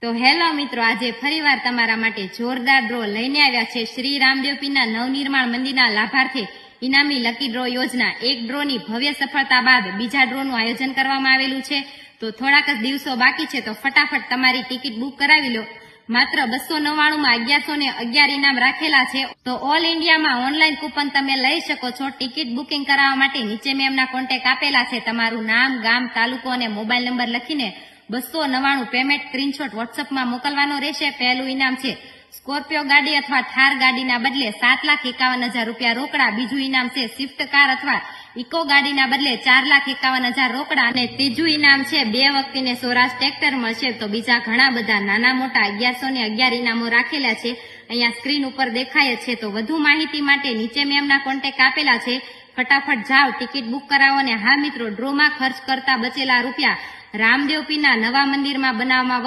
તો હેલો મિત્રો, આજે ફરીવાર તમારા માટે જોરદાર ડ્રો લઈને આવ્યા છે શ્રી રામદેવપીરના નવનિર્માણ મંદિરના લાભાર્થે ઇનામી લકી ડ્રો યોજના. એક ડ્રોની ભવ્ય સફળતા બાદ બીજા ડ્રોનું આયોજન કરવામાં આવેલું છે. તો થોડાક જ દિવસો બાકી છે, તો ફટાફટ તમારી ટિકિટ બુક કરાવી લો. માત્ર 299 માં 1111 ઇનામ રાખેલા છે. તો ઓલ ઇન્ડિયામાં ઓનલાઈન કૂપન તમે લઈ શકો છો. ટિકિટ બુકિંગ કરાવવા માટે નીચે મેં એમના કોન્ટેક્ટ આપેલા છે. તમારું નામ, ગામ, તાલુકો અને મોબાઈલ નંબર લખીને 299 પેમેન્ટ સ્ક્રીનશોટ વોટ્સઅપમાં મોકલવાનો રહેશે. પહેલું ઇનામ છે સ્કોર્પિયો ગાડી અથવા થાર ગાડીના બદલે 7,51,000 રૂપિયા રોકડા. બીજું ઇનામ છે સ્વિફ્ટ કાર અથવા ઇકો ગાડીના બદલે 4,51,000 રોકડા. અને ત્રીજું ઇનામ છે 2 વખતીને સ્વરાજ ટ્રેક્ટર મળશે. તો બીજા ઘણા બધા નાના મોટા 1111 ઇનામો રાખેલા છે, અહીંયા સ્ક્રીન ઉપર દેખાય છે. તો વધુ માહિતી માટે નીચે મેં એમના કોન્ટેક્ટ આપેલા છે. ફટાફટ જાઓ, ટિકિટ બુક કરાવો. અને હા મિત્રો, ડ્રોમાં ખર્ચ કરતા બચેલા રૂપિયા રામદેવપીરના નવા મંદિરમાં બનાવવામાં